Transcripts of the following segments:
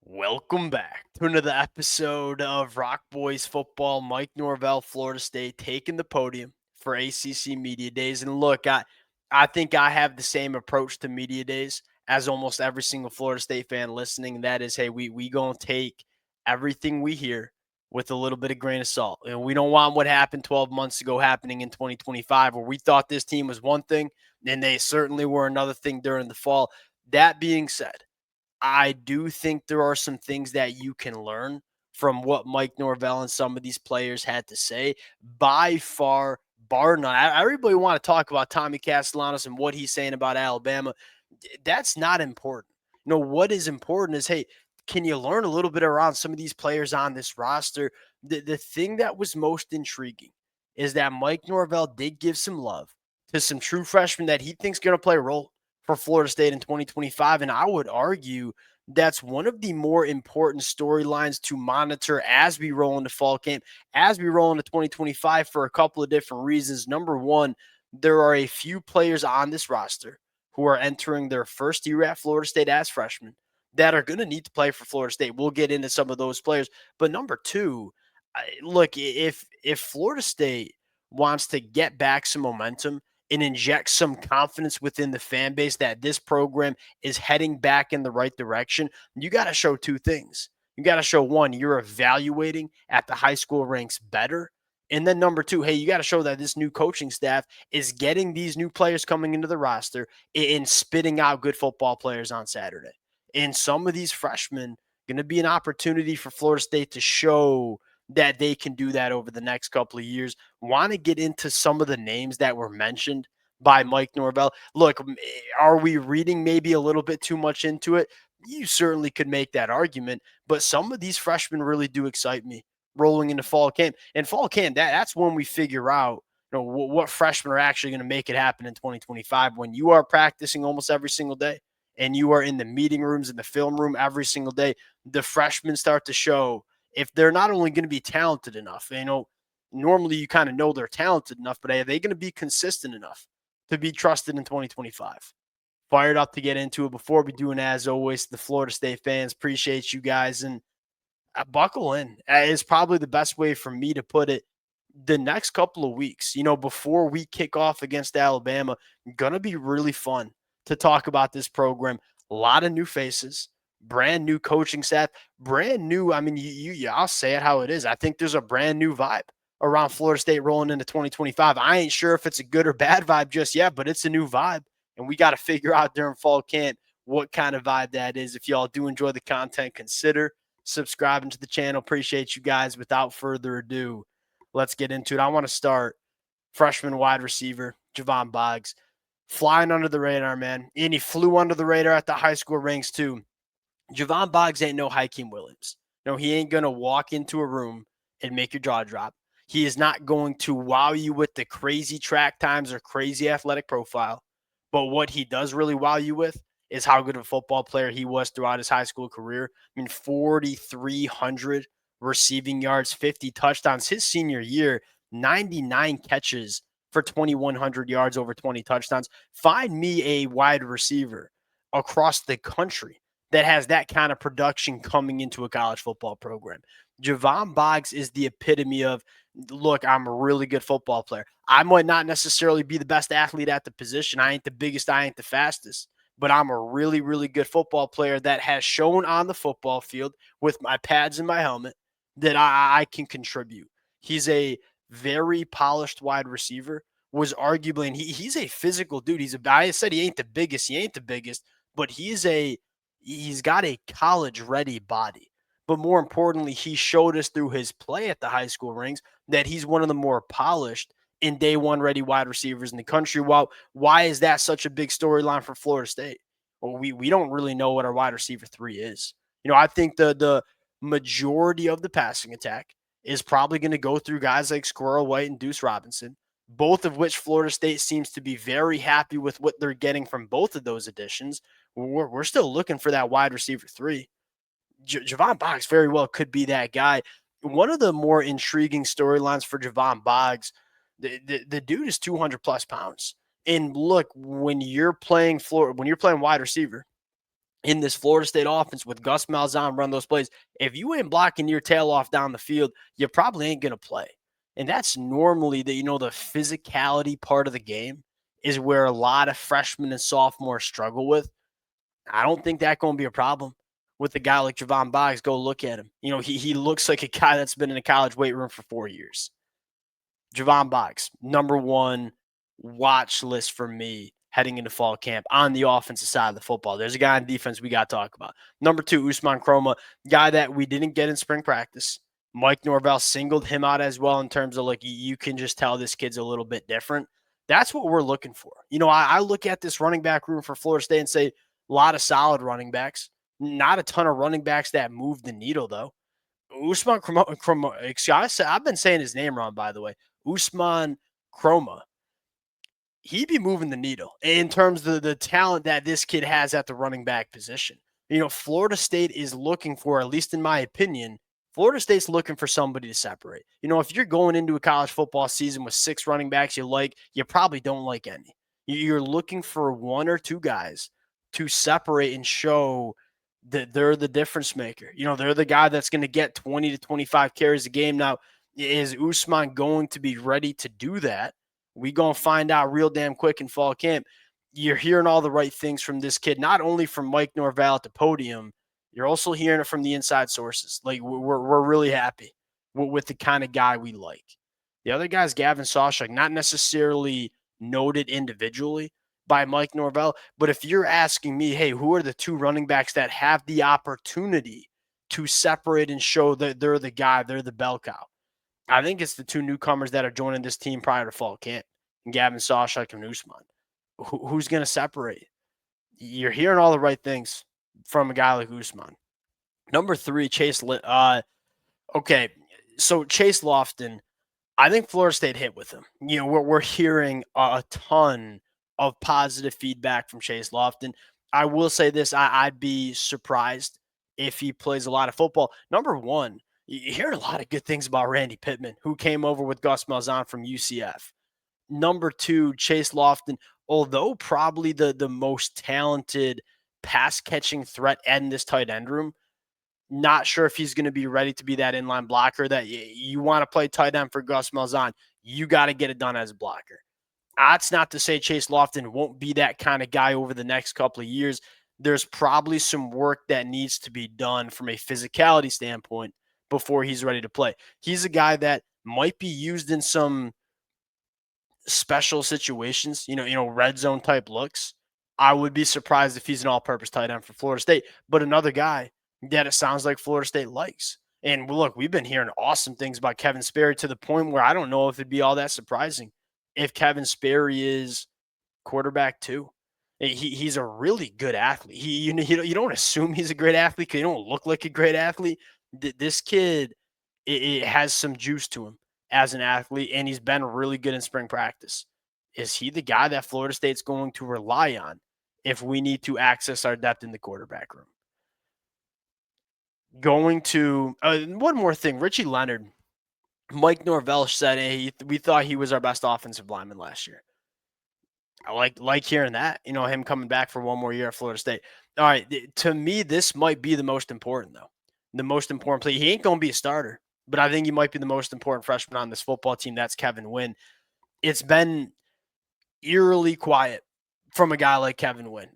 Welcome back to another episode of Rock Boys Football. Mike Norvell, Florida State, taking the podium for ACC Media Days. And look, I think I have the same approach to Media Days as almost every single Florida State fan listening. That is, hey, we gonna take everything we hear with a little bit of grain of salt. And we don't want what happened 12 months ago happening in 2025, where we thought this team was one thing, and they certainly were another thing during the fall. That being said, I do think there are some things that you can learn from what Mike Norvell and some of these players had to say. By far, bar none. I really want to talk about Tommy Castellanos and what he's saying about Alabama. That's not important. What is important is, hey, can you learn a little bit around some of these players on this roster? The thing that was most intriguing is that Mike Norvell did give some love to some true freshmen that he thinks going to play a role for Florida State in 2025. And I would argue that's one of the more important storylines to monitor as we roll into fall camp, as we roll into 2025 for a couple of different reasons. Number one, there are a few players on this roster who are entering their first year at Florida State as freshmen that are going to need to play for Florida State. We'll get into some of those players. But number two, look, if Florida State wants to get back some momentum and inject some confidence within the fan base that this program is heading back in the right direction, you got to show two things. You got to show, one, you're evaluating at the high school ranks better. And then number two, hey, you got to show that this new coaching staff is getting these new players coming into the roster and spitting out good football players on Saturday. And some of these freshmen going to be an opportunity for Florida State to show that they can do that over the next couple of years. Want to get into some of the names that were mentioned by Mike Norvell. Look, are we reading maybe a little bit too much into it? You certainly could make that argument, but some of these freshmen really do excite me rolling into fall camp. And fall camp, that's when we figure out what freshmen are actually going to make it happen in 2025 when you are practicing almost every single day and you are in the meeting rooms in the film room every single day. The freshmen start to show if they're not only going to be talented enough. Normally you kind of know they're talented enough, but are they going to be consistent enough to be trusted in 2025? Fired up to get into it. Before we do, and as always, the Florida State fans, appreciate you guys, and buckle in. Is probably the best way for me to put it. The next couple of weeks, before we kick off against Alabama, gonna be really fun to talk about this program. A lot of new faces, brand new coaching staff, brand new. I mean, I'll say it how it is. I think there's a brand new vibe around Florida State rolling into 2025. I ain't sure if it's a good or bad vibe just yet, but it's a new vibe, and we got to figure out during fall camp what kind of vibe that is. If y'all do enjoy the content, consider subscribing to the channel. Appreciate you guys. Without further ado, let's get into it. I want to start freshman wide receiver Javon Bogs, flying under the radar, man. And he flew under the radar at the high school ranks too. Javon Boggs ain't no Hakeem Williams. No, he ain't going to walk into a room and make your jaw drop. He is not going to wow you with the crazy track times or crazy athletic profile. But what he does really wow you with is how good of a football player he was throughout his high school career. I mean, 4,300 receiving yards, 50 touchdowns. His senior year, 99 catches for 2,100 yards, over 20 touchdowns. Find me a wide receiver across the country that has that kind of production coming into a college football program. Javon Boggs is the epitome of, look, I'm a really good football player. I might not necessarily be the best athlete at the position. I ain't the biggest, I ain't the fastest, but I'm a really, really good football player that has shown on the football field with my pads and my helmet that I can contribute. He's a very polished wide receiver, was arguably, and he's a physical dude. I said he ain't the biggest, but he's got a college ready body. But more importantly, he showed us through his play at the high school ranks that he's one of the more polished and day one ready wide receivers in the country. Well, why is that such a big storyline for Florida State? Well, we don't really know what our wide receiver 3 is. I think the majority of the passing attack is probably going to go through guys like Squirrel White and Deuce Robinson, both of which Florida State seems to be very happy with what they're getting from both of those additions. We're still looking for that wide receiver 3. Javon Boggs very well could be that guy. One of the more intriguing storylines for Javon Boggs, the dude is 200 plus pounds. And look, when you're playing wide receiver, in this Florida State offense with Gus Malzahn run those plays, if you ain't blocking your tail off down the field, you probably ain't going to play. And that's normally the physicality part of the game is where a lot of freshmen and sophomores struggle with. I don't think that's going to be a problem with a guy like Javon Bogs. Go look at him. He looks like a guy that's been in a college weight room for 4 years. Javon Bogs, number one watch list for me heading into fall camp on the offensive side of the football. There's a guy on defense we got to talk about. Number two, Usman Chroma, guy that we didn't get in spring practice. Mike Norvell singled him out as well in terms of you can just tell this kid's a little bit different. That's what we're looking for. I look at this running back room for Florida State and say a lot of solid running backs, not a ton of running backs that move the needle though. Usman Chroma, I've been saying his name wrong, by the way. Usman Chroma. He'd be moving the needle in terms of the talent that this kid has at the running back position. Florida State is looking for, at least in my opinion, Florida State's looking for somebody to separate. If you're going into a college football season with 6 running backs you probably don't like any. You're looking for 1 or 2 guys to separate and show that they're the difference maker. They're the guy that's going to get 20 to 25 carries a game. Now, is Usman going to be ready to do that? We going to find out real damn quick in fall camp. You're hearing all the right things from this kid, not only from Mike Norvell at the podium, you're also hearing it from the inside sources. We're really happy with the kind of guy we like. The other guy is Gavin Sawchuk, not necessarily noted individually by Mike Norvell, but if you're asking me, hey, who are the 2 running backs that have the opportunity to separate and show that they're the guy, they're the bell cow? I think it's the 2 newcomers that are joining this team prior to fall camp, Gavin Sawchuk and Usman. Who's going to separate? You're hearing all the right things from a guy like Usman. Number 3, Chase. Okay, so Chase Lofton, I think Florida State hit with him. We're hearing a ton of positive feedback from Chase Lofton. I will say this: I'd be surprised if he plays a lot of football. Number 1, you hear a lot of good things about Randy Pittman, who came over with Gus Malzahn from UCF. Number 2, Chase Lofton, although probably the most talented pass catching threat in this tight end room, not sure if he's going to be ready to be that inline blocker that you want to play tight end for Gus Malzahn. You got to get it done as a blocker. That's not to say Chase Lofton won't be that kind of guy over the next couple of years. There's probably some work that needs to be done from a physicality standpoint before he's ready to play. He's a guy that might be used in some special situations, red zone type looks. I would be surprised if he's an all-purpose tight end for Florida State, but another guy that it sounds like Florida State likes. And look, we've been hearing awesome things about Kevin Sperry to the point where I don't know if it'd be all that surprising if Kevin Sperry is quarterback 2. He's a really good athlete. You don't assume he's a great athlete because he don't look like a great athlete. This kid, it has some juice to him as an athlete, and he's been really good in spring practice. Is he the guy that Florida State's going to rely on if we need to access our depth in the quarterback room? Going to one more thing, Richie Leonard. Mike Norvell said, hey, we thought he was our best offensive lineman last year. I like hearing that, him coming back for one more year at Florida State. All right, to me, this might be the most important, though. The most important play. He ain't going to be a starter, but I think he might be the most important freshman on this football team. That's Kevin Wynn. It's been eerily quiet from a guy like Kevin Wynn.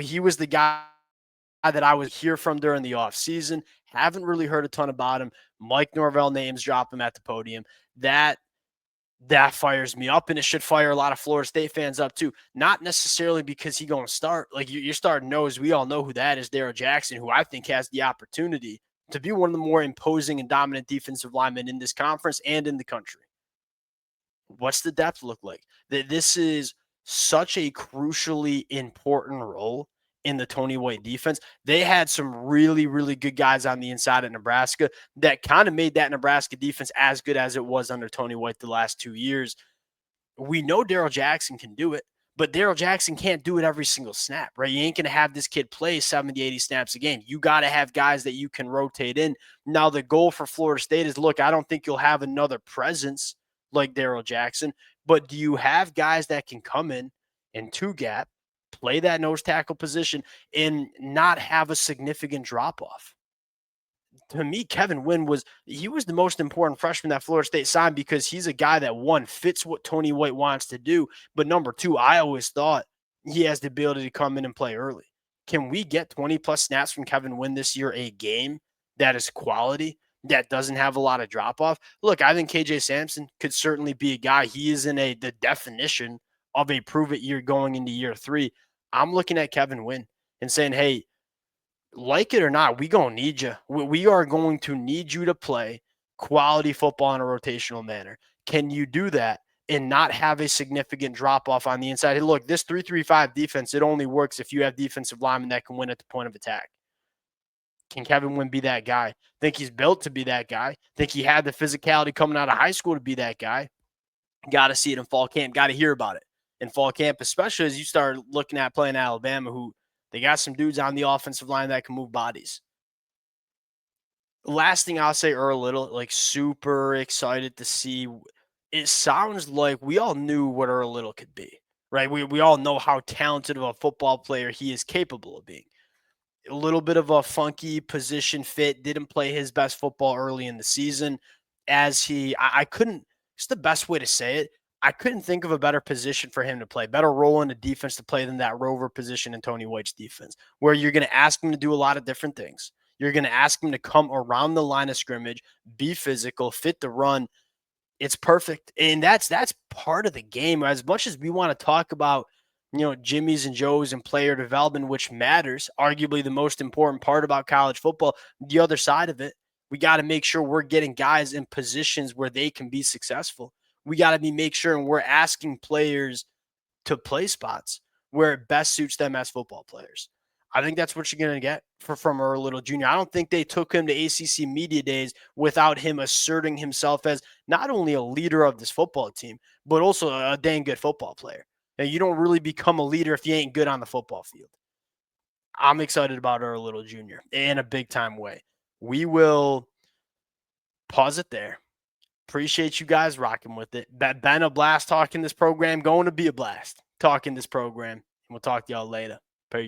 He was the guy that I would hear from during the offseason. Haven't really heard a ton about him. Mike Norvell names drop him at the podium. That fires me up, and it should fire a lot of Florida State fans up too. Not necessarily because he's going to start. You're starting to know, as we all know who that is, Darryl Jackson, who I think has the opportunity to be one of the more imposing and dominant defensive linemen in this conference and in the country. What's the depth look like? This is such a crucially important role in the Tony White defense. They had some really, really good guys on the inside at Nebraska that kind of made that Nebraska defense as good as it was under Tony White the last 2 years. We know Darryl Jackson can do it, but Darryl Jackson can't do it every single snap, right? You ain't going to have this kid play 70, 80 snaps a game. You got to have guys that you can rotate in. Now, the goal for Florida State is, look, I don't think you'll have another presence like Darryl Jackson, but do you have guys that can come in and two-gap, play that nose tackle position and not have a significant drop off. To me, Kevin Wynn was the most important freshman that Florida State signed because he's a guy that, one, fits what Tony White wants to do, but number two, I always thought he has the ability to come in and play early. Can we get 20 plus snaps from Kevin Wynn this year a game that is quality, that doesn't have a lot of drop off? Look, I think KJ Sampson could certainly be a guy. He is in the definition of a prove it year going into year 3. I'm looking at Kevin Wynn and saying, hey, like it or not, we gonna need you. We are going to need you to play quality football in a rotational manner. Can you do that and not have a significant drop off on the inside? Hey, look, this 3-3-5 defense, it only works if you have defensive linemen that can win at the point of attack. Can Kevin Wynn be that guy? Think he's built to be that guy? Think he had the physicality coming out of high school to be that guy? Got to see it in fall camp. Got to hear about it in fall camp, especially as you start looking at playing Alabama, who they got some dudes on the offensive line that can move bodies. Last thing I'll say, Earl Little, like super excited to see. It sounds like we all knew what Earl Little could be, right? We all know how talented of a football player he is capable of being. A little bit of a funky position fit, didn't play his best football early in the season. I couldn't, it's the best way to say it. I couldn't think of a better position for him to play, better role in the defense to play than that rover position in Tony White's defense, where you're going to ask him to do a lot of different things. You're going to ask him to come around the line of scrimmage, be physical, fit the run. It's perfect. And that's part of the game. As much as we want to talk about, Jimmy's and Joe's and player development, which matters, arguably the most important part about college football, the other side of it, we got to make sure we're getting guys in positions where they can be successful. We got to make sure and we're asking players to play spots where it best suits them as football players. I think that's what you're going to get from Earl Little Jr. I don't think they took him to ACC Media Days without him asserting himself as not only a leader of this football team, but also a dang good football player. Now, you don't really become a leader if you ain't good on the football field. I'm excited about Earl Little Jr. in a big-time way. We will pause it there. Appreciate you guys rocking with it. Been a blast talking this program. Going to be a blast talking this program. And we'll talk to y'all later.